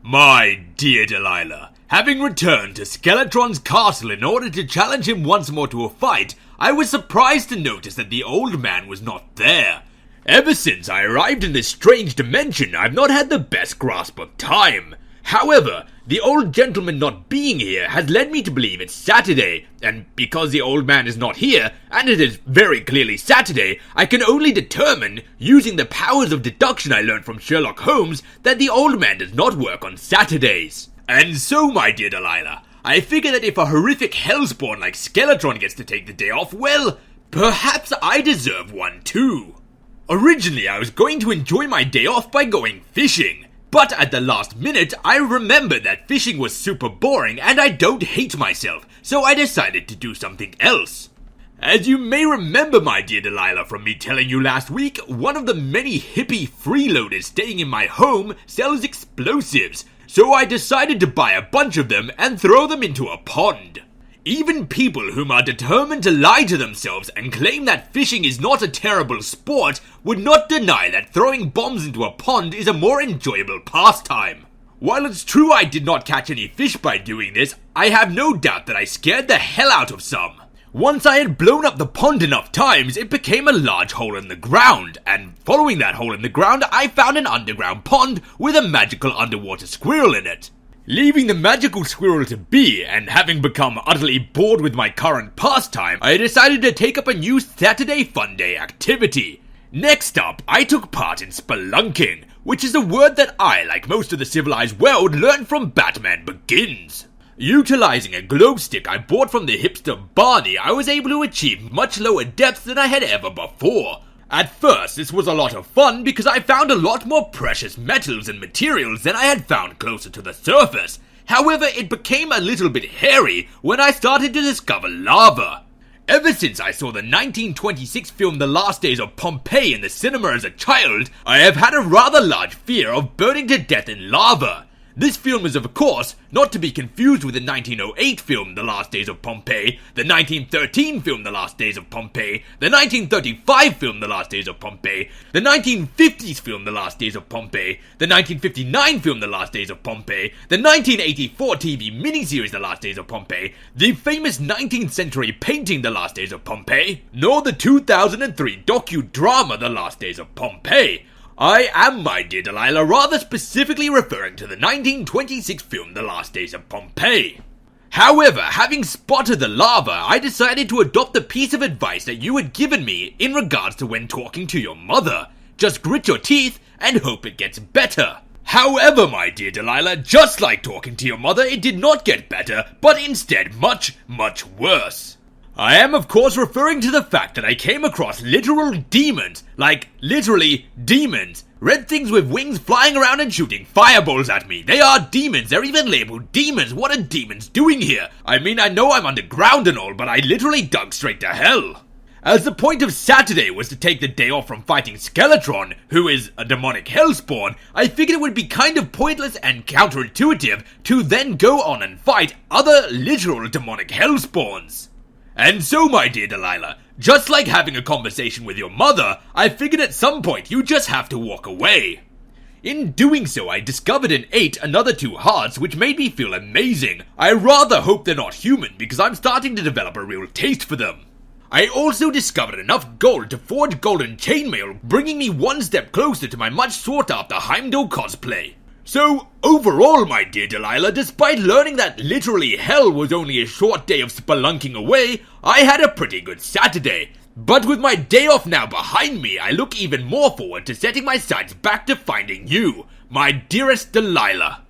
My dear Delilah, having returned to Skeletron's castle in order to challenge him once more to a fight, I was surprised to notice that the old man was not there. Ever since I arrived in this strange dimension, I've not had the best grasp of time. However, the old gentleman not being here has led me to believe it's Saturday, and because the old man is not here, and it is very clearly Saturday, I can only determine, using the powers of deduction I learned from Sherlock Holmes, that the old man does not work on Saturdays. And so, my dear Delilah, I figure that if a horrific hellspawn like Skeletron gets to take the day off, well, perhaps I deserve one too. Originally, I was going to enjoy my day off by going fishing. But at the last minute, I remembered that fishing was super boring and I don't hate myself, so I decided to do something else. As you may remember, my dear Delilah, from me telling you last week, one of the many hippie freeloaders staying in my home sells explosives, so I decided to buy a bunch of them and throw them into a pond. Even people whom are determined to lie to themselves and claim that fishing is not a terrible sport would not deny that throwing bombs into a pond is a more enjoyable pastime. While it's true I did not catch any fish by doing this, I have no doubt that I scared the hell out of some. Once I had blown up the pond enough times, it became a large hole in the ground, and following that hole in the ground, I found an underground pond with a magical underwater squirrel in it. Leaving the magical squirrel to be, and having become utterly bored with my current pastime, I decided to take up a new Saturday Fun Day activity. Next up, I took part in spelunking, which is a word that I, like most of the civilized world, learned from Batman Begins. Utilizing a glow stick I bought from the hipster Barney, I was able to achieve much lower depths than I had ever before. At first, this was a lot of fun because I found a lot more precious metals and materials than I had found closer to the surface. However, it became a little bit hairy when I started to discover lava. Ever since I saw the 1926 film The Last Days of Pompeii in the cinema as a child, I have had a rather large fear of burning to death in lava. This film is, of course, not to be confused with the 1908 film The Last Days of Pompeii, the 1913 film The Last Days of Pompeii, the 1935 film The Last Days of Pompeii, the 1950s film The Last Days of Pompeii, the 1959 film The Last Days of Pompeii, the 1984 TV miniseries The Last Days of Pompeii, the famous 19th century painting The Last Days of Pompeii, nor the 2003 docudrama The Last Days of Pompeii. I am, my dear Delilah, rather specifically referring to the 1926 film The Last Days of Pompeii. However, having spotted the lava, I decided to adopt the piece of advice that you had given me in regards to when talking to your mother. Just grit your teeth and hope it gets better. However, my dear Delilah, just like talking to your mother, it did not get better, but instead much, much worse. I am, of course, referring to the fact that I came across literal demons, like literally demons. Red things with wings flying around and shooting fireballs at me. They are demons. They're even labeled demons. What are demons doing here? I mean, I know I'm underground and all, but I literally dug straight to hell. As the point of Saturday was to take the day off from fighting Skeletron, who is a demonic hellspawn, I figured it would be kind of pointless and counterintuitive to then go on and fight other literal demonic hellspawns. And so, my dear Delilah, just like having a conversation with your mother, I figured at some point you just have to walk away. In doing so, I discovered and ate another 2 hearts, which made me feel amazing. I rather hope they're not human, because I'm starting to develop a real taste for them. I also discovered enough gold to forge golden chainmail, bringing me one step closer to my much sought after Heimdall cosplay. So, overall, my dear Delilah, despite learning that literally hell was only a short day of spelunking away, I had a pretty good Saturday. But with my day off now behind me, I look even more forward to setting my sights back to finding you, my dearest Delilah.